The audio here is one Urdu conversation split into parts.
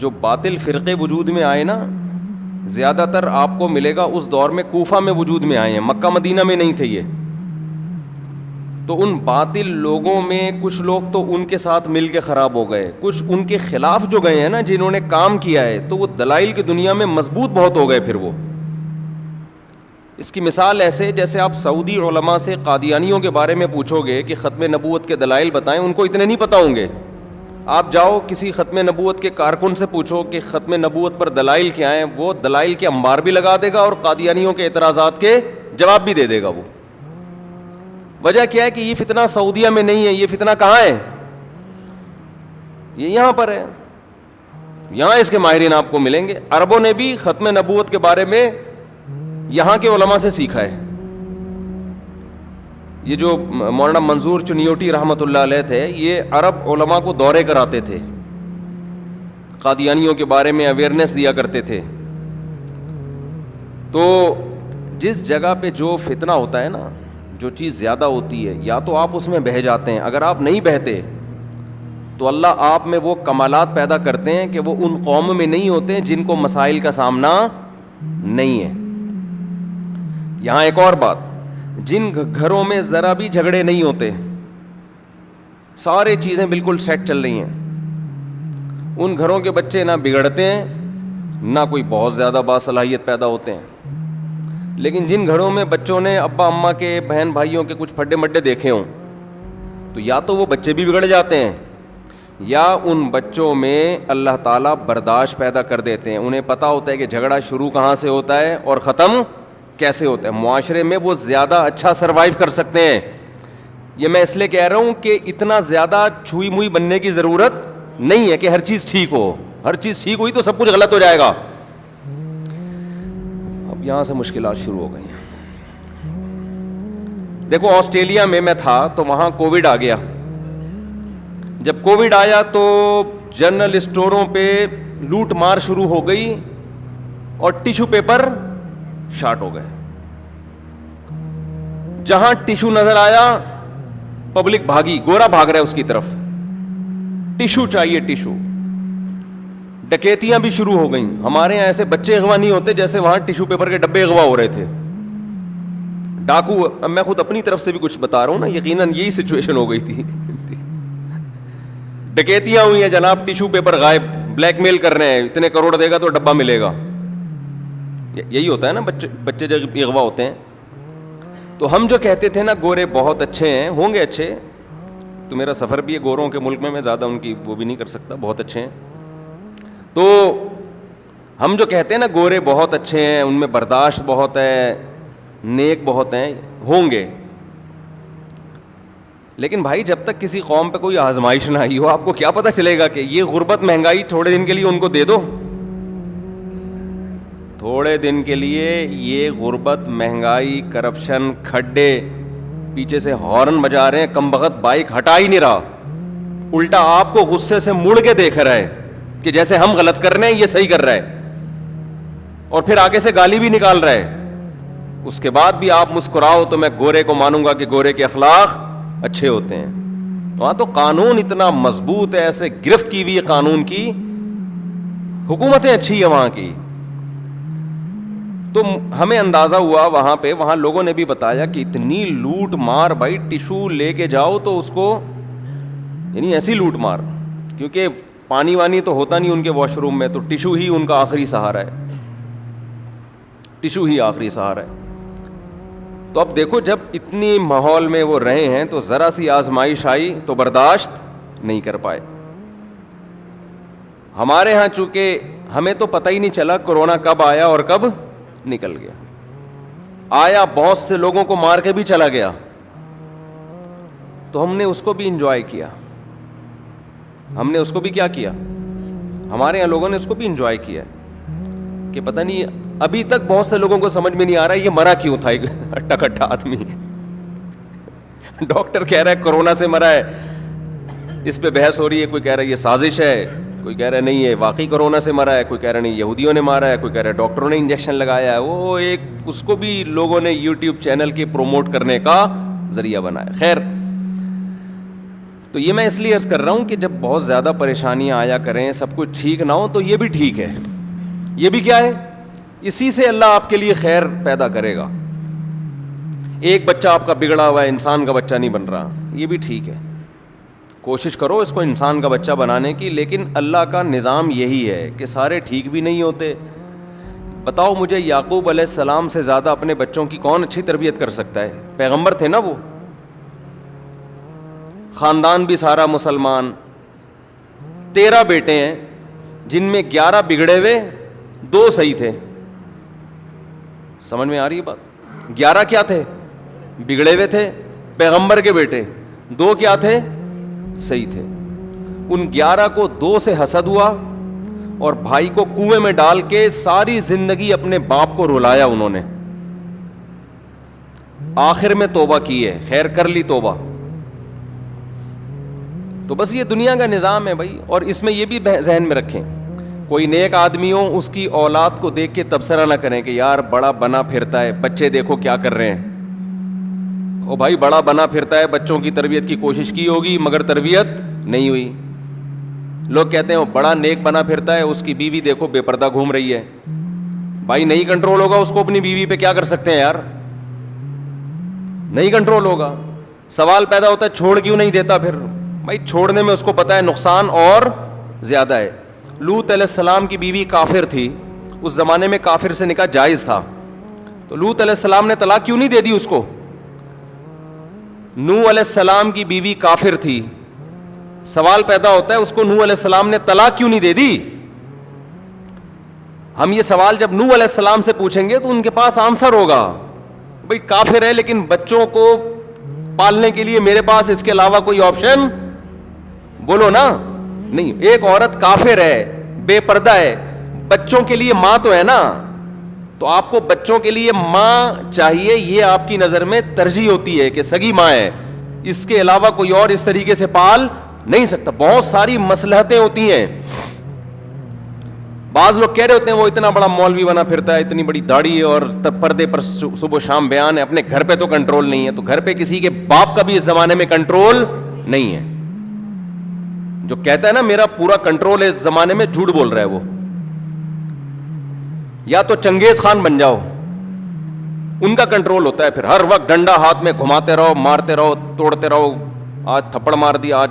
جو باطل فرقے وجود میں آئے نا, زیادہ تر آپ کو ملے گا اس دور میں کوفہ میں وجود میں آئے ہیں, مکہ مدینہ میں نہیں تھے یہ. تو ان باطل لوگوں میں کچھ لوگ تو ان کے ساتھ مل کے خراب ہو گئے, کچھ ان کے خلاف جو گئے ہیں نا, جنہوں نے کام کیا ہے, تو وہ دلائل کی دنیا میں مضبوط بہت ہو گئے. پھر وہ اس کی مثال ایسے جیسے آپ سعودی علماء سے قادیانیوں کے بارے میں پوچھو گے کہ ختم نبوت کے دلائل بتائیں, ان کو اتنے نہیں پتہ ہوں گے. آپ جاؤ کسی ختم نبوت کے کارکن سے پوچھو کہ ختم نبوت پر دلائل کیا ہیں, وہ دلائل کے انبار بھی لگا دے گا اور قادیانیوں کے اعتراضات کے جواب بھی دے دے گا. وہ وجہ کیا ہے کہ یہ فتنہ سعودیہ میں نہیں ہے, یہ فتنہ کہاں ہے؟ یہ یہاں پر ہے. یہاں اس کے ماہرین آپ کو ملیں گے. عربوں نے بھی ختم نبوت کے بارے میں یہاں کے علماء سے سیکھا ہے. یہ جو مولانا منظور چنیوٹی رحمۃ اللہ علیہ تھے, یہ عرب علماء کو دورے کراتے تھے, قادیانیوں کے بارے میں اویئرنیس دیا کرتے تھے. تو جس جگہ پہ جو فتنہ ہوتا ہے نا, جو چیز زیادہ ہوتی ہے, یا تو آپ اس میں بہہ جاتے ہیں. اگر آپ نہیں بہتے تو اللہ آپ میں وہ کمالات پیدا کرتے ہیں کہ وہ ان قوم میں نہیں ہوتے جن کو مسائل کا سامنا نہیں ہے. یہاں ایک اور بات, جن گھروں میں ذرا بھی جھگڑے نہیں ہوتے, سارے چیزیں بالکل سیٹ چل رہی ہیں, ان گھروں کے بچے نہ بگڑتے ہیں نہ کوئی بہت زیادہ باصلاحیت پیدا ہوتے ہیں. لیکن جن گھروں میں بچوں نے ابا اماں کے, بہن بھائیوں کے کچھ پھڈے مڈے دیکھے ہوں, تو یا تو وہ بچے بھی بگڑ جاتے ہیں, یا ان بچوں میں اللہ تعالیٰ برداشت پیدا کر دیتے ہیں. انہیں پتہ ہوتا ہے کہ جھگڑا شروع کہاں سے ہوتا ہے اور ختم کیسے ہوتا ہے. معاشرے میں وہ زیادہ اچھا سروائیو کر سکتے ہیں. یہ میں اس لیے کہہ رہا ہوں کہ اتنا زیادہ چھوئی موئی بننے کی ضرورت نہیں ہے کہ ہر چیز ٹھیک ہو. ہر چیز ٹھیک ہوئی تو سب کچھ غلط ہو جائے گا. اب یہاں سے مشکلات شروع ہو گئی ہیں. دیکھو آسٹریلیا میں تھا تو وہاں کووڈ آ گیا. جب کووڈ آیا تو جنرل اسٹوروں پہ لوٹ مار شروع ہو گئی اور ٹیشو پیپر شارٹ ہو گئے. جہاں ٹیشو نظر آیا پبلک بھاگی, گورا بھاگ رہا ہے اس کی طرف, ٹیشو چاہیے ٹیشو. ڈکیتیاں بھی شروع ہو گئیں. ہمارے یہاں ایسے بچے اغوا نہیں ہوتے جیسے وہاں ٹیشو پیپر کے ڈبے اغوا ہو رہے تھے. ڈاکو, اب میں خود اپنی طرف سے بھی کچھ بتا رہا ہوں نا, یقیناً یہی سچویشن ہو گئی تھی. ڈکیتیاں ہوئی ہیں جناب, ٹیشو پیپر غائب, بلیک میل کر رہے ہیں, اتنے کروڑ دے گا تو ڈبہ ملے گا. یہی ہوتا ہے نا بچے جب اغوا ہوتے ہیں. تو ہم جو کہتے تھے نا گورے بہت اچھے ہیں, ہوں گے اچھے, تو میرا سفر بھی ہے گوروں کے ملک میں زیادہ ان کی وہ بھی نہیں کر سکتا, بہت اچھے ہیں. تو ہم جو کہتے ہیں نا گورے بہت اچھے ہیں, ان میں برداشت بہت ہے, نیک بہت ہیں, ہوں گے. لیکن بھائی جب تک کسی قوم پہ کوئی آزمائش نہ آئی ہو, آپ کو کیا پتہ چلے گا کہ یہ غربت مہنگائی تھوڑے دن کے لیے ان کو دے دو. تھوڑے دن کے لیے یہ غربت مہنگائی کرپشن کھڈے, پیچھے سے ہارن بجا رہے ہیں, کم بخت بائک ہٹا ہی نہیں رہا, الٹا آپ کو غصے سے مڑ کے دیکھ رہا ہے کہ جیسے ہم غلط کر رہے ہیں یہ صحیح کر رہا ہے, اور پھر آگے سے گالی بھی نکال رہا ہے. اس کے بعد بھی آپ مسکراؤ تو میں گورے کو مانوں گا کہ گورے کے اخلاق اچھے ہوتے ہیں. وہاں تو قانون اتنا مضبوط ہے, ایسے گرفت کی ہوئی ہے قانون کی, حکومتیں اچھی ہے وہاں کی. تو ہمیں اندازہ ہوا وہاں پہ, وہاں لوگوں نے بھی بتایا کہ اتنی لوٹ مار, بھائی ٹیشو لے کے جاؤ تو اس کو, یعنی ایسی لوٹ مار, کیونکہ پانی وانی تو ہوتا نہیں ان کے واش روم میں, تو ٹیشو ہی ان کا آخری سہارا ہے, ٹیشو ہی آخری سہارا ہے. تو اب دیکھو جب اتنی ماحول میں وہ رہے ہیں تو ذرا سی آزمائش آئی تو برداشت نہیں کر پائے. ہمارے ہاں چونکہ ہمیں تو پتہ ہی نہیں چلا کورونا کب آیا اور کب نکل گیا. آیا بہت سے لوگوں کو مار کے بھی چلا گیا, تو ہم نے اس کو بھی انجوائے کیا. ہم نے اس کو بھی کیا کیا, ہمارے یہاں لوگوں نے اس کو بھی انجوائے کیا کہ پتہ نہیں ابھی تک بہت سے لوگوں کو سمجھ میں نہیں آ رہا یہ مرا کیوں تھا ایک ہٹا کٹا آدمی. ڈاکٹر کہہ رہا ہے کورونا سے مرا ہے, اس پہ بحث ہو رہی ہے, کوئی کہہ رہا ہے یہ سازش ہے, کوئی کہہ رہا ہے نہیں یہ واقعی کورونا سے مرا ہے, کوئی کہہ رہا ہے نہیں یہودیوں نے مارا ہے, کوئی کہہ رہا ہے ڈاکٹروں نے انجیکشن لگایا ہے. وہ ایک اس کو بھی لوگوں نے یوٹیوب چینل کے پروموٹ کرنے کا ذریعہ بنایا. خیر, تو یہ میں اس لیے عرض کر رہا ہوں کہ جب بہت زیادہ پریشانیاں آیا کریں, سب کچھ ٹھیک نہ ہو, تو یہ بھی ٹھیک ہے. یہ بھی کیا ہے, اسی سے اللہ آپ کے لیے خیر پیدا کرے گا. ایک بچہ آپ کا بگڑا ہوا ہے, انسان کا بچہ نہیں بن رہا, یہ بھی ٹھیک ہے, کوشش کرو اس کو انسان کا بچہ بنانے کی. لیکن اللہ کا نظام یہی ہے کہ سارے ٹھیک بھی نہیں ہوتے. بتاؤ مجھے, یعقوب علیہ السلام سے زیادہ اپنے بچوں کی کون اچھی تربیت کر سکتا ہے؟ پیغمبر تھے نا وہ, خاندان بھی سارا مسلمان, 13 بیٹے ہیں جن میں 11 بگڑے ہوئے, 2 صحیح تھے. سمجھ میں آ رہی ہے بات؟ 11 کیا تھے؟ بگڑے ہوئے تھے, پیغمبر کے بیٹے. 2 کیا تھے؟ صحیح تھے. ان 11 کو 2 سے حسد ہوا اور بھائی کو کنویں میں ڈال کے ساری زندگی اپنے باپ کو رلایا انہوں نے. آخر میں توبہ کی ہے, خیر کر لی توبہ. تو بس یہ دنیا کا نظام ہے بھائی. اور اس میں یہ بھی ذہن میں رکھیں, کوئی نیک آدمی ہو, اس کی اولاد کو دیکھ کے تبصرہ نہ کریں کہ یار بڑا بنا پھرتا ہے, بچے دیکھو کیا کر رہے ہیں. او بھائی, بڑا بنا پھرتا ہے, بچوں کی تربیت کی کوشش کی ہوگی مگر تربیت نہیں ہوئی. لوگ کہتے ہیں وہ بڑا نیک بنا پھرتا ہے, اس کی بیوی دیکھو بے پردہ گھوم رہی ہے. بھائی نہیں کنٹرول ہوگا اس کو اپنی بیوی پہ, کیا کر سکتے ہیں یار, نہیں کنٹرول ہوگا. سوال پیدا ہوتا ہے چھوڑ کیوں نہیں دیتا پھر؟ بھائی چھوڑنے میں اس کو پتا ہے نقصان اور زیادہ ہے. لوط علیہ السلام کی بیوی کافر تھی, اس زمانے میں کافر سے نکاح جائز تھا, تو لوط علیہ السلام نے طلاق کیوں نہیں دے دی اس کو؟ نوح علیہ السلام کی بیوی کافر تھی, سوال پیدا ہوتا ہے اس کو نوح علیہ السلام نے طلاق کیوں نہیں دے دی؟ ہم یہ سوال جب نوح علیہ السلام سے پوچھیں گے تو ان کے پاس آنسر ہوگا, بھئی کافر ہے لیکن بچوں کو پالنے کے لیے میرے پاس اس کے علاوہ کوئی آپشن بولو نا نہیں. ایک عورت کافر ہے, بے پردہ ہے, بچوں کے لیے ماں تو ہے نا, تو آپ کو بچوں کے لیے ماں چاہیے, یہ آپ کی نظر میں ترجیح ہوتی ہے کہ سگی ماں ہے, اس کے علاوہ کوئی اور اس طریقے سے پال نہیں سکتا. بہت ساری مصلحتیں ہوتی ہیں. بعض لوگ کہہ رہے ہوتے ہیں وہ اتنا بڑا مولوی بنا پھرتا ہے, اتنی بڑی داڑھی ہے اور پردے پر صبح و شام بیان ہے, اپنے گھر پہ تو کنٹرول نہیں ہے. تو گھر پہ کسی کے باپ کا بھی اس زمانے میں کنٹرول نہیں ہے. جو کہتا ہے نا میرا پورا کنٹرول ہے اس زمانے میں, جھوٹ بول رہا ہے وہ. یا تو چنگیز خان بن جاؤ, ان کا کنٹرول ہوتا ہے, پھر ہر وقت ڈنڈا ہاتھ میں گھماتے رہو, مارتے رہو, توڑتے رہو. آج تھپڑ مار دیا, آج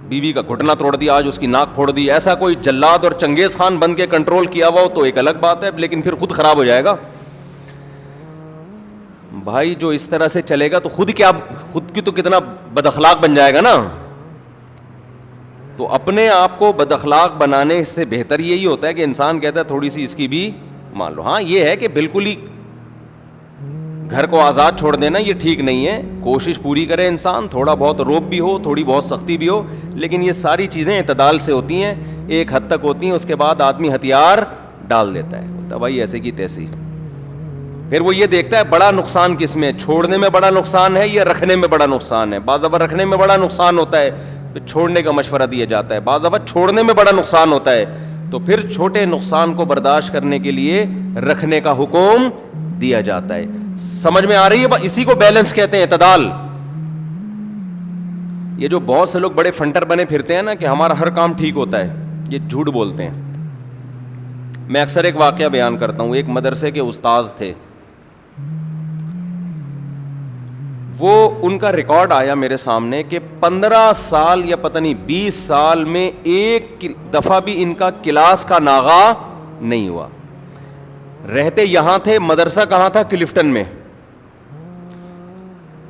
بیوی کا گھٹنا توڑ دیا, آج اس کی ناک پھوڑ دی. ایسا کوئی جلاد اور چنگیز خان بن کے کنٹرول کیا ہوا ہو تو ایک الگ بات ہے, لیکن پھر خود خراب ہو جائے گا. بھائی جو اس طرح سے چلے گا تو خود کی تو کتنا بد اخلاق بن جائے گا نا. تو اپنے آپ کو بد اخلاق بنانے سے بہتر یہی ہوتا ہے کہ انسان کہتا ہے تھوڑی سی اس کی بھی مان لو. ہاں یہ ہے کہ بالکل ہی گھر کو آزاد چھوڑ دینا یہ ٹھیک نہیں ہے, کوشش پوری کرے انسان, تھوڑا بہت روب بھی ہو, تھوڑی بہت سختی بھی ہو, لیکن یہ ساری چیزیں اعتدال سے ہوتی ہیں, ایک حد تک ہوتی ہیں. اس کے بعد آدمی ہتھیار ڈال دیتا ہے, بولتا بھائی ایسے کی تیسی. پھر وہ یہ دیکھتا ہے بڑا نقصان کس میں, چھوڑنے میں بڑا نقصان ہے یا رکھنے میں بڑا نقصان ہے. بعض دفعہ رکھنے میں بڑا نقصان ہوتا ہے, پھر چھوڑنے کا مشورہ دیا جاتا ہے. بعض دفعہ چھوڑنے میں بڑا نقصان ہوتا ہے, تو پھر چھوٹے نقصان کو برداشت کرنے کے لیے رکھنے کا حکم دیا جاتا ہے. سمجھ میں آ رہی ہے؟ اسی کو بیلنس کہتے ہیں, اعتدال. یہ جو بہت سے لوگ بڑے فنٹر بنے پھرتے ہیں نا کہ ہمارا ہر کام ٹھیک ہوتا ہے, یہ جھوٹ بولتے ہیں. میں اکثر ایک واقعہ بیان کرتا ہوں. ایک مدرسے کے استاذ تھے, وہ ان کا ریکارڈ آیا میرے سامنے کہ 15 سال یا پتہ نہیں 20 سال میں ایک دفعہ بھی ان کا کلاس کا ناغہ نہیں ہوا. رہتے یہاں تھے, مدرسہ کہاں تھا؟ کلفٹن میں.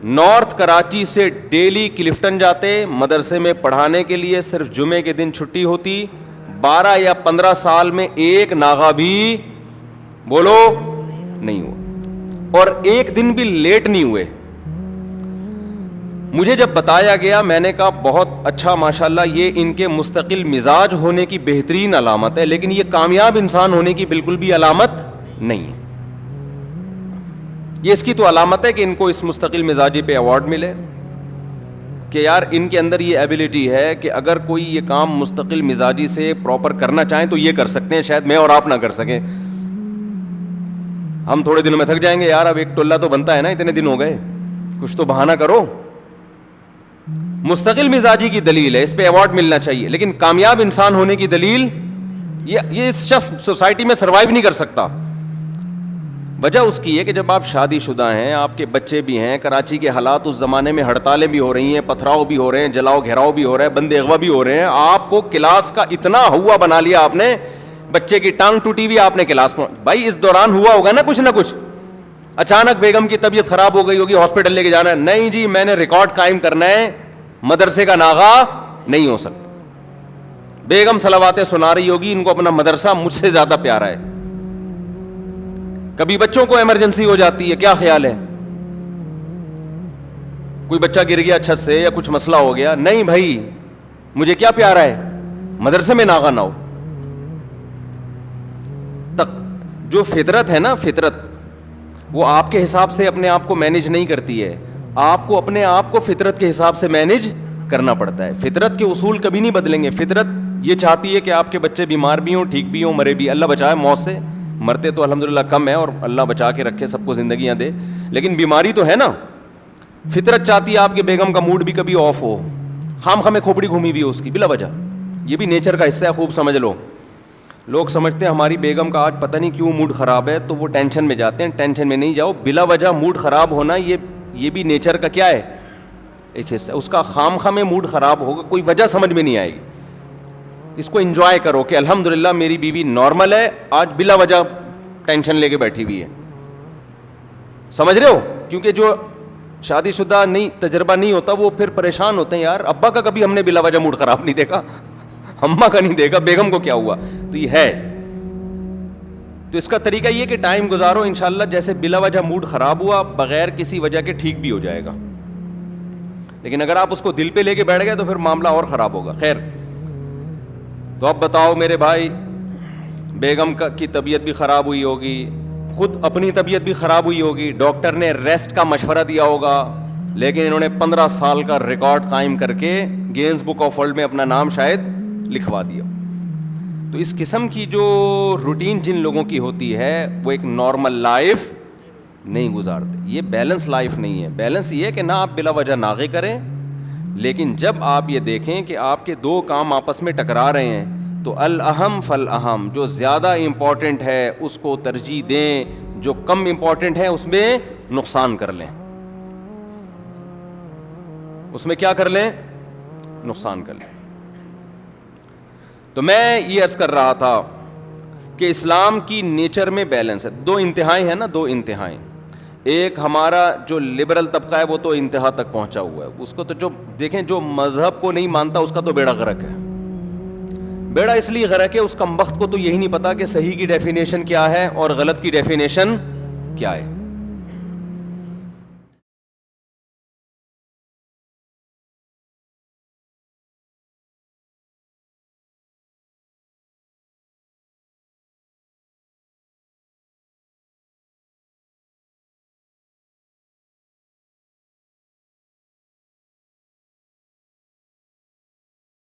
نارتھ کراچی سے ڈیلی کلفٹن جاتے مدرسے میں پڑھانے کے لیے, صرف جمعے کے دن چھٹی ہوتی. 12 یا 15 سال میں ایک ناغہ بھی بولو نہیں ہوا, اور ایک دن بھی لیٹ نہیں ہوئے. مجھے جب بتایا گیا میں نے کہا بہت اچھا ماشاءاللہ, یہ ان کے مستقل مزاج ہونے کی بہترین علامت ہے, لیکن یہ کامیاب انسان ہونے کی بالکل بھی علامت نہیں ہے. یہ اس کی تو علامت ہے کہ ان کو اس مستقل مزاجی پہ ایوارڈ ملے کہ یار ان کے اندر یہ ایبلٹی ہے کہ اگر کوئی یہ کام مستقل مزاجی سے پراپر کرنا چاہیں تو یہ کر سکتے ہیں, شاید میں اور آپ نہ کر سکیں. ہم تھوڑے دنوں میں تھک جائیں گے, یار اب ایک ٹولہ تو بنتا ہے نا, اتنے دن ہو گئے, کچھ تو بہانہ کرو. مستقل مزاجی کی دلیل ہے, اس پہ ایوارڈ ملنا چاہیے. لیکن کامیاب انسان ہونے کی دلیل, یہ اس شخص سوسائٹی میں سروائیو نہیں کر سکتا. وجہ اس کی ہے کہ جب آپ شادی شدہ ہیں, آپ کے بچے بھی ہیں, کراچی کے حالات اس زمانے میں ہڑتالیں بھی ہو رہی ہیں, پتھراؤ بھی ہو رہے ہیں, جلاؤ گھیراؤ بھی ہو رہا ہے, بندے اغوا بھی ہو رہے ہیں, آپ کو کلاس کا اتنا ہوا بنا لیا آپ نے, بچے کی ٹانگ ٹوٹی ہوئی, آپ نے کلاس میں, بھائی اس دوران ہوا ہوگا نا کچھ نہ کچھ. اچانک بیگم کی طبیعت خراب ہو گئی ہوگی, ہاسپٹل لے کے جانا ہے, نہیں جی میں نے ریکارڈ قائم کرنا ہے, مدرسے کا ناغا نہیں ہو سکتا. بیگم صلواتیں سنا رہی ہوگی, ان کو اپنا مدرسہ مجھ سے زیادہ پیارا ہے. کبھی بچوں کو ایمرجنسی ہو جاتی ہے, کیا خیال ہے, کوئی بچہ گر گیا چھت سے یا کچھ مسئلہ ہو گیا, نہیں بھائی مجھے کیا پیارا ہے, مدرسے میں ناغا نہ ہو. جو فطرت ہے نا, فطرت وہ آپ کے حساب سے اپنے آپ کو مینیج نہیں کرتی ہے, آپ کو اپنے آپ کو فطرت کے حساب سے مینیج کرنا پڑتا ہے. فطرت کے اصول کبھی نہیں بدلیں گے. فطرت یہ چاہتی ہے کہ آپ کے بچے بیمار بھی ہوں, ٹھیک بھی ہوں, مرے بھی, اللہ بچائے موت سے, مرتے تو الحمدللہ کم ہے, اور اللہ بچا کے رکھے, سب کو زندگیاں دے, لیکن بیماری تو ہے نا. فطرت چاہتی ہے آپ کے بیگم کا موڈ بھی کبھی آف ہو, خام خامے کھوپڑی گھومی ہوئی اس کی بلا وجہ, یہ بھی نیچر کا حصہ ہے, خوب سمجھ لو. لوگ سمجھتے ہیں ہماری بیگم کا آج پتہ نہیں کیوں موڈ خراب ہے, تو وہ ٹینشن میں جاتے ہیں. ٹینشن میں نہیں جاؤ, بلا وجہ موڈ خراب ہونا یہ بھی نیچر کا کیا ہے, ایک حصہ. اس کا خام خامے موڈ خراب ہوگا, کوئی وجہ سمجھ میں نہیں آئے گی. اس کو انجوائے کرو کہ الحمدللہ میری بیوی نارمل ہے, آج بلا وجہ ٹینشن لے کے بیٹھی ہوئی ہے. سمجھ رہے ہو, کیونکہ جو شادی شدہ نہیں, تجربہ نہیں ہوتا, وہ پھر پریشان ہوتے ہیں, یار ابا کا کبھی ہم نے بلا وجہ موڈ خراب نہیں دیکھا, اماں کا نہیں دیکھا, بیگم کو کیا ہوا. تو یہ ہے. تو اس کا طریقہ یہ کہ ٹائم گزارو, انشاءاللہ جیسے بلا وجہ موڈ خراب ہوا بغیر کسی وجہ کے ٹھیک بھی ہو جائے گا. لیکن اگر آپ اس کو دل پہ لے کے بیٹھ گئے تو پھر معاملہ اور خراب ہوگا. خیر, تو اب بتاؤ میرے بھائی, بیگم کی طبیعت بھی خراب ہوئی ہوگی, خود اپنی طبیعت بھی خراب ہوئی ہوگی, ڈاکٹر نے ریسٹ کا مشورہ دیا ہوگا, لیکن انہوں نے 15 سال کا ریکارڈ قائم کر کے گینز بک آف ورلڈ میں اپنا نام شاید لکھوا دیا. تو اس قسم کی جو روٹین جن لوگوں کی ہوتی ہے وہ ایک نارمل لائف نہیں گزارتے. یہ بیلنس لائف نہیں ہے. بیلنس یہ ہے کہ نہ آپ بلا وجہ ناغے کریں, لیکن جب آپ یہ دیکھیں کہ آپ کے دو کام آپس میں ٹکرا رہے ہیں تو الاہم فالاہم, جو زیادہ امپورٹنٹ ہے اس کو ترجیح دیں, جو کم امپورٹنٹ ہے اس میں نقصان کر لیں. اس میں کیا کر لیں, نقصان کر لیں. تو میں یہ عرض کر رہا تھا کہ اسلام کی نیچر میں بیلنس ہے. دو انتہائی ہیں نا, دو انتہائی. ایک ہمارا جو لبرل طبقہ ہے وہ تو انتہا تک پہنچا ہوا ہے, اس کو تو جو دیکھیں جو مذہب کو نہیں مانتا اس کا تو بیڑا غرق ہے. بیڑا اس لیے غرق ہے, اس کا وقت کو تو یہی نہیں پتا کہ صحیح کی ڈیفینیشن کیا ہے اور غلط کی ڈیفینیشن کیا ہے.